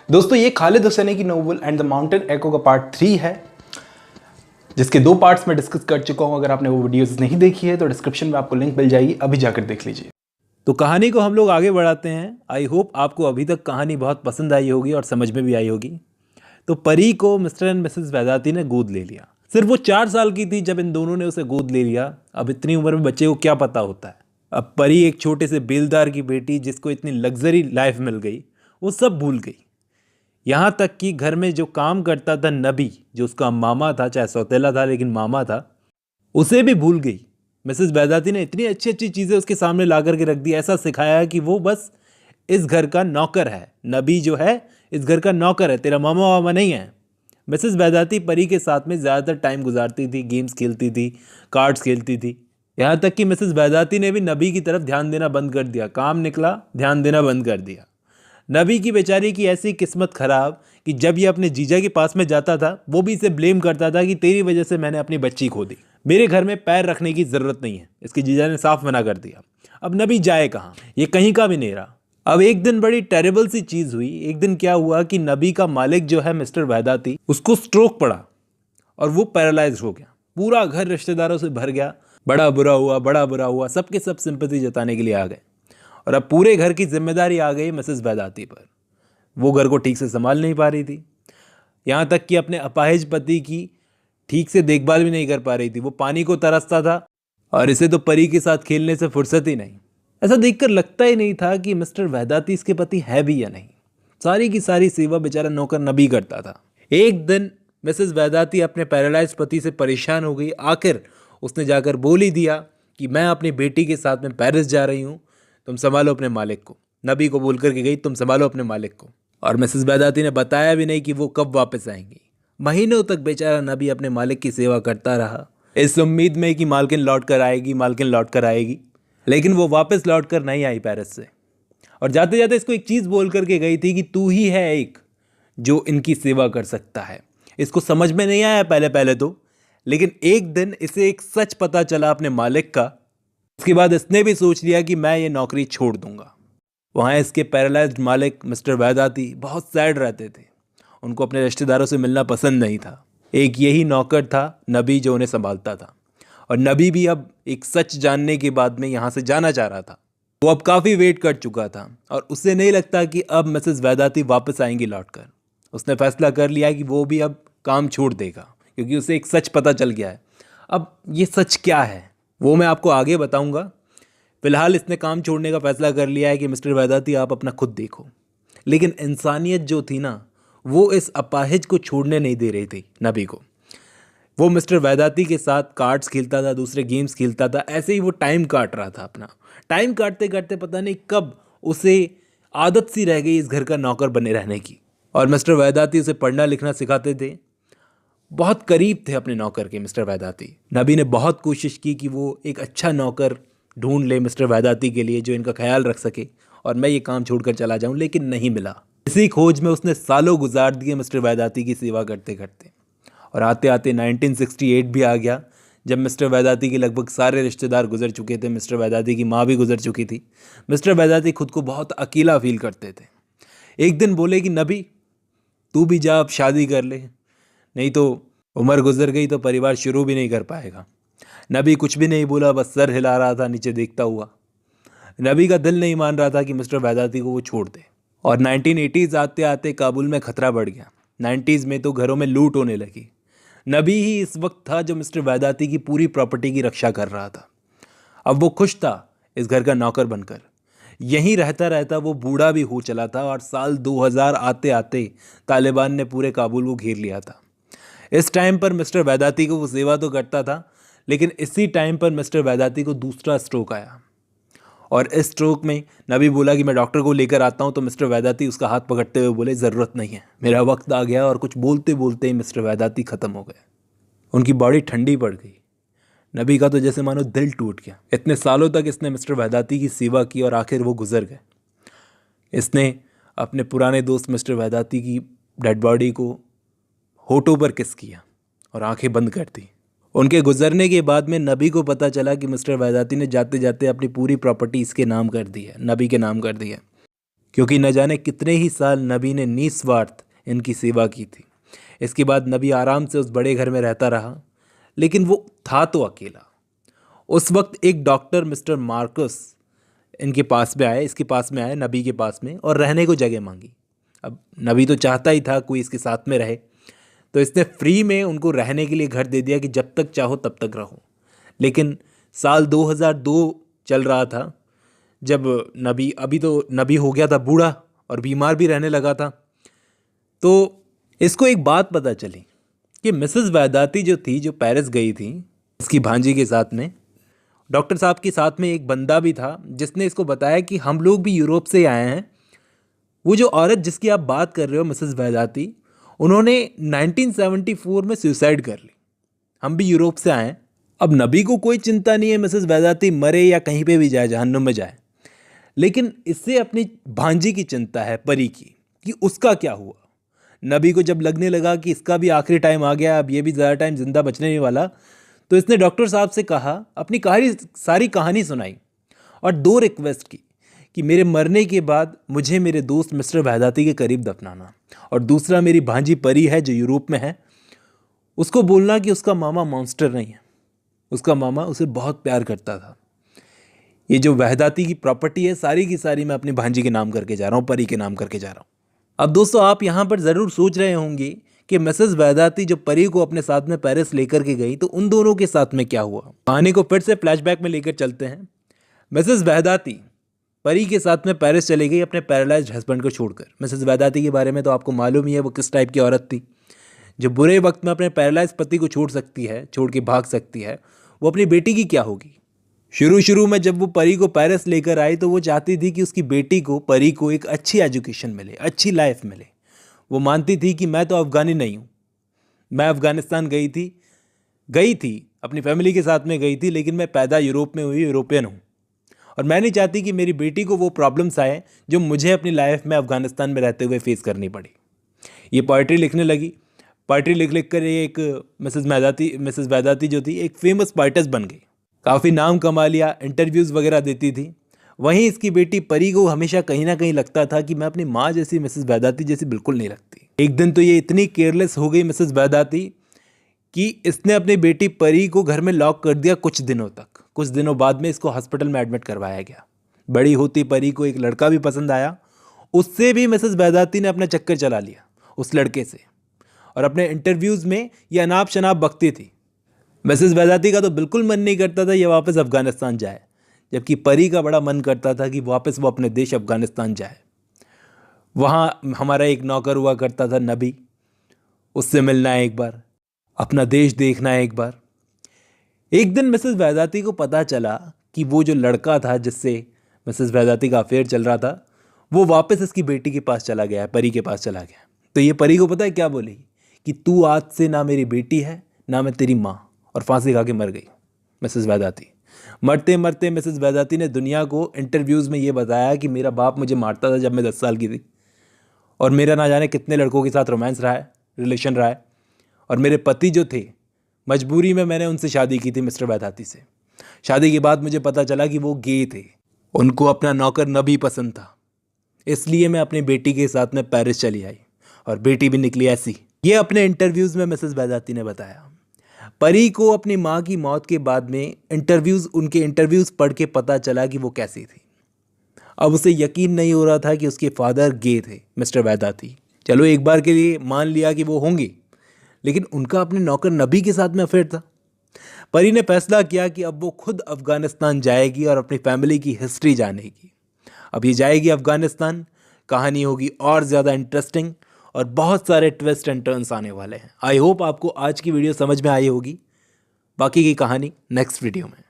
दोस्तों ये खालिद हुसैनी की नोवेल एंड द माउंटेन एको का पार्ट 3 है, जिसके 2 पार्ट्स में डिस्कस कर चुका हूं। अगर आपने वो वीडियोस नहीं देखी है तो डिस्क्रिप्शन में आपको लिंक मिल जाएगी, अभी जाकर देख लीजिए। तो कहानी को हम लोग आगे बढ़ाते हैं। आई होप आपको अभी तक कहानी बहुत पसंद आई होगी और समझ में भी आई होगी। तो परी को मिस्टर एंड मिसेस वैदाती ने गोद ले लिया। सिर्फ वो 4 साल की थी जब इन दोनों ने उसे गोद ले लिया। अब इतनी उम्र में बच्चे को क्या पता होता है। अब परी एक छोटे से बेलदार की बेटी जिसको इतनी लग्जरी लाइफ मिल गई, वो सब भूल गई। यहाँ तक कि घर में जो काम करता था नबी, जो उसका मामा था, चाहे सौतेला था लेकिन मामा था, उसे भी भूल गई। मिसेस वैदाती ने इतनी अच्छी अच्छी चीज़ें उसके सामने ला करके रख दी, ऐसा सिखाया कि वो बस इस घर का नौकर है। नबी जो है इस घर का नौकर है, तेरा मामा वामा नहीं है। मिसेस वैदाती परी के साथ में ज़्यादातर टाइम गुजारती थी, गेम्स खेलती थी, कार्ड्स खेलती थी। यहाँ तक कि मिसेस वैदाती ने भी नबी की तरफ ध्यान देना बंद कर दिया। काम निकला, ध्यान देना बंद कर दिया। नबी की बेचारी की ऐसी किस्मत खराब कि जब ये अपने जीजा के पास में जाता था, वो भी इसे ब्लेम करता था कि तेरी वजह से मैंने अपनी बच्ची खो दी, मेरे घर में पैर रखने की ज़रूरत नहीं है। इसके जीजा ने साफ मना कर दिया। अब नबी जाए कहाँ, ये कहीं का भी नहीं रहा। अब एक दिन बड़ी टेरेबल सी चीज़ हुई। एक दिन क्या हुआ कि नबी का मालिक जो है मिस्टर वैदाती, उसको स्ट्रोक पड़ा और वो पैरालाइज हो गया। पूरा घर रिश्तेदारों से भर गया। बड़ा बुरा हुआ, बड़ा बुरा हुआ। सबके सब सिंपैथी जताने के लिए आ गए और अब पूरे घर की जिम्मेदारी आ गई मिसेस वैदाती पर। वो घर को ठीक से संभाल नहीं पा रही थी, यहाँ तक कि अपने अपाहिज पति की ठीक से देखभाल भी नहीं कर पा रही थी। वो पानी को तरसता था और इसे तो परी के साथ खेलने से फुर्सत ही नहीं। ऐसा देखकर लगता ही नहीं था कि मिस्टर वैदाती इसके पति है भी या नहीं। सारी की सारी सेवा बेचारा नौकर नबी करता था। एक दिन मिसेस वैदाती अपने पैरालाइज पति से परेशान हो गई। आखिर उसने जाकर बोल ही दिया कि मैं अपनी बेटी के साथ में पेरिस जा रही हूँ, तुम संभालो अपने मालिक को। नबी को बोल करके गई, तुम संभालो अपने मालिक को। और मिसेस वैदाती ने बताया भी नहीं कि वो कब वापस आएंगी। महीनों तक बेचारा नबी अपने मालिक की सेवा करता रहा, इस उम्मीद में कि मालकिन लौट कर आएगी, मालकिन लौट कर आएगी। लेकिन वो वापस लौट कर नहीं आई पेरिस से। और जाते जाते इसको एक चीज़ बोल करके गई थी कि तू ही है एक जो इनकी सेवा कर सकता है। इसको समझ में नहीं आया पहले पहले तो, लेकिन एक दिन इसे एक सच पता चला अपने मालिक का। उसके बाद इसने भी सोच लिया कि मैं ये नौकरी छोड़ दूंगा। वहाँ इसके पैरालाइज्ड मालिक मिस्टर वैदाती बहुत सैड रहते थे। उनको अपने रिश्तेदारों से मिलना पसंद नहीं था। एक यही नौकर था नबी जो उन्हें संभालता था। और नबी भी अब एक सच जानने के बाद में यहाँ से जाना चाह रहा था। वो अब काफ़ी वेट कर चुका था और उसे नहीं लगता कि अब मिसेस वैदाती वापस आएंगी लौटकर। उसने फैसला कर लिया कि वो भी अब काम छोड़ देगा, क्योंकि उसे एक सच पता चल गया है। अब ये सच क्या है वो मैं आपको आगे बताऊंगा। फिलहाल इसने काम छोड़ने का फैसला कर लिया है कि मिस्टर वैदाती आप अपना खुद देखो। लेकिन इंसानियत जो थी ना, वो इस अपाहिज को छोड़ने नहीं दे रही थी नबी को। वो मिस्टर वैदाती के साथ कार्ड्स खेलता था, दूसरे गेम्स खेलता था। ऐसे ही वो टाइम काट रहा था अपना। टाइम काटते काटते पता नहीं कब उसे आदत सी रह गई इस घर का नौकर बने रहने की। और मिस्टर वैदाती उसे पढ़ना लिखना सिखाते थे। बहुत करीब थे अपने नौकर के मिस्टर वैदाती। नबी ने बहुत कोशिश की कि वो एक अच्छा नौकर ढूंढ ले मिस्टर वैदाती के लिए, जो इनका ख्याल रख सके और मैं ये काम छोड़कर चला जाऊं, लेकिन नहीं मिला। इसी खोज में उसने सालों गुजार दिए मिस्टर वैदाती की सेवा करते करते। और आते आते 1968 भी आ गया, जब मिस्टर वैदाती के लगभग सारे रिश्तेदार गुजर चुके थे। मिस्टर वैदाती की माँ भी गुजर चुकी थी। मिस्टर वैदाती खुद को बहुत अकेला फील करते थे। एक दिन बोले कि नबी तू भी जा, अब शादी कर ले, नहीं तो उम्र गुजर गई तो परिवार शुरू भी नहीं कर पाएगा। नबी कुछ भी नहीं बोला, बस सर हिला रहा था नीचे देखता हुआ। नबी का दिल नहीं मान रहा था कि मिस्टर वैदाती को वो छोड़ दे। और 1980s आते आते काबुल में खतरा बढ़ गया। 90s में तो घरों में लूट होने लगी। नबी ही इस वक्त था जो मिस्टर वैदाती की पूरी प्रॉपर्टी की रक्षा कर रहा था। अब वो खुश था इस घर का नौकर बनकर। यहीं रहता रहता वो बूढ़ा भी हो चला था और साल 2000 आते आते तालिबान ने पूरे काबुल को घेर लिया था। इस टाइम पर मिस्टर वैदाती को वो सेवा तो करता था, लेकिन इसी टाइम पर मिस्टर वैदाती को दूसरा स्ट्रोक आया। और इस स्ट्रोक में नबी बोला कि मैं डॉक्टर को लेकर आता हूँ, तो मिस्टर वैदाती उसका हाथ पकड़ते हुए बोले ज़रूरत नहीं है, मेरा वक्त आ गया। और कुछ बोलते बोलते ही मिस्टर वैदाती ख़त्म हो गए। उनकी बॉडी ठंडी पड़ गई। नबी का तो जैसे मानो दिल टूट गया। इतने सालों तक इसने मिस्टर वैदाती की सेवा की और आखिर वो गुजर गए। इसने अपने पुराने दोस्त मिस्टर वैदाती की डेड बॉडी को होठों पर किस किया और आंखें बंद कर दी। उनके गुजरने के बाद में नबी को पता चला कि मिस्टर वैदाती ने जाते जाते अपनी पूरी प्रॉपर्टी इसके नाम कर दी है, नबी के नाम कर दी है। क्योंकि न जाने कितने ही साल नबी ने निस्वार्थ इनकी सेवा की थी। इसके बाद नबी आराम से उस बड़े घर में रहता रहा, लेकिन वो था तो अकेला। उस वक्त एक डॉक्टर मिस्टर मार्कस इनके पास में आए, इसके पास में आए नबी के पास में, और रहने को जगह मांगी। अब नबी तो चाहता ही था कोई इसके साथ में रहे, तो इसने फ्री में उनको रहने के लिए घर दे दिया कि जब तक चाहो तब तक रहो। लेकिन साल 2002 चल रहा था जब नबी हो गया था बूढ़ा और बीमार भी रहने लगा था। तो इसको एक बात पता चली कि मिसेस वैदाती जो थी, जो पेरिस गई थी इसकी भांजी के साथ में, डॉक्टर साहब के साथ में एक बंदा भी था जिसने इसको बताया कि हम लोग भी यूरोप से आए हैं। वो जो औरत जिसकी आप बात कर रहे हो मिसेस वैदाती, उन्होंने 1974 में सुसाइड कर ली। हम भी यूरोप से आए हैं। अब नबी को कोई चिंता नहीं है मिसेस वैदाती मरे या कहीं पे भी जाए, जहन्नुम में जाए, लेकिन इससे अपनी भांजी की चिंता है, परी की, कि उसका क्या हुआ। नबी को जब लगने लगा कि इसका भी आखिरी टाइम आ गया, अब ये भी ज़्यादा टाइम जिंदा बचने नहीं वाला, तो इसने डॉक्टर साहब से कहा, अपनी सारी कहानी सुनाई और 2 रिक्वेस्ट की कि मेरे मरने के बाद मुझे मेरे दोस्त मिस्टर वैदाती के करीब दफनाना, और दूसरा मेरी भांजी परी है जो यूरोप में है, उसको बोलना कि उसका मामा मॉन्स्टर नहीं है, उसका मामा उसे बहुत प्यार करता था। ये जो वैदाती की प्रॉपर्टी है सारी की सारी मैं अपनी भांजी के नाम करके जा रहा हूँ, परी के नाम करके जा रहा हूँ। अब दोस्तों आप यहाँ पर ज़रूर सोच रहे होंगे कि मिसेस वैदाती जो परी को अपने साथ में पेरिस लेकर के गई, तो उन दोनों के साथ में क्या हुआ। कहानी को फिर से फ्लैशबैक में लेकर चलते हैं। मिसेस वैदाती परी के साथ में पेरिस चली गई अपने पैरालाइज्ड हस्बैंड को छोड़कर। मिसेस वैदाती के बारे में तो आपको मालूम ही है वो किस टाइप की औरत थी, जो बुरे वक्त में अपने पैरालाइज पति को छोड़ सकती है, छोड़ के भाग सकती है। वो अपनी बेटी की क्या होगी। शुरू में जब वो परी को पेरिस लेकर आई तो वो चाहती थी कि उसकी बेटी को, परी को, एक अच्छी एजुकेशन मिले, अच्छी लाइफ मिले। वो मानती थी कि मैं तो अफ़गानी नहीं हूँ, मैं अफ़गानिस्तान गई थी अपनी फैमिली के साथ में गई थी, लेकिन मैं पैदा यूरोप में हुई, यूरोपियन हूँ, और मैं नहीं चाहती कि मेरी बेटी को वो प्रॉब्लम्स आए जो मुझे अपनी लाइफ में अफ़गानिस्तान में रहते हुए फेस करनी पड़ी। ये पोइट्री लिखने लगी। पोइट्री लिख कर ये एक मिसेस वैदाती जो थी एक फेमस पोइटेस बन गई, काफ़ी नाम कमा लिया, इंटरव्यूज़ वगैरह देती थी। वहीं इसकी बेटी परी को हमेशा कहीं ना कहीं लगता था कि मैं अपनी माँ जैसी मिसेस वैदाती जैसी बिल्कुल नहीं लगती। एक दिन तो ये इतनी केयरलेस हो गई मिसेस वैदाती कि इसने अपनी बेटी परी को घर में लॉक कर दिया कुछ दिनों तक। कुछ दिनों बाद में इसको हॉस्पिटल में एडमिट करवाया गया। बड़ी होती परी को एक लड़का भी पसंद आया, उससे भी मिसेस वैदाती ने अपना चक्कर चला लिया उस लड़के से, और अपने इंटरव्यूज़ में ये अनाप शनाप बकती थी। मिसेस वैदाती का तो बिल्कुल मन नहीं करता था ये वापस अफ़गानिस्तान जाए, जबकि परी का बड़ा मन करता था कि वापस वो अपने देश अफ़गानिस्तान जाए। वहाँ हमारा एक नौकर हुआ करता था नबी, उससे मिलना है एक बार, अपना देश देखना है एक बार। एक दिन मिसेस वैदाती को पता चला कि वो जो लड़का था जिससे मिसेस वैदाती का अफेयर चल रहा था, वो वापस इसकी बेटी के पास चला गया, परी के पास चला गया। तो ये परी को पता है क्या बोली कि तू आज से ना मेरी बेटी है ना मैं तेरी माँ, और फांसी खा के मर गई मिसेस वैदाती। मरते मरते मिसेस वैदाती ने दुनिया को इंटरव्यूज़ में ये बताया कि मेरा बाप मुझे मारता था जब मैं 10 साल की थी, और मेरा ना जाने कितने लड़कों के साथ रोमांस रहा है, रिलेशन रहा है, और मेरे पति जो थे मजबूरी में मैंने उनसे शादी की थी मिस्टर वैदाती से। शादी के बाद मुझे पता चला कि वो गे थे, उनको अपना नौकर नबी पसंद था, इसलिए मैं अपनी बेटी के साथ में पेरिस चली आई, और बेटी भी निकली ऐसी। ये अपने इंटरव्यूज़ में मिसेस वैदाती ने बताया। परी को अपनी माँ की मौत के बाद में उनके इंटरव्यूज़ पढ़ के पता चला कि वो कैसी थी। अब उसे यकीन नहीं हो रहा था कि उसके फादर गे थे मिस्टर वैदाती। चलो एक बार के लिए मान लिया कि वो होंगे, लेकिन उनका अपने नौकर नबी के साथ में अफेयर था। परी ने फैसला किया कि अब वो खुद अफ़गानिस्तान जाएगी और अपनी फैमिली की हिस्ट्री जानेगी। अब ये जाएगी अफ़गानिस्तान, कहानी होगी और ज़्यादा इंटरेस्टिंग, और बहुत सारे ट्विस्ट एंड टर्न्स आने वाले हैं। आई होप आपको आज की वीडियो समझ में आई होगी। बाकी की कहानी नेक्स्ट वीडियो में।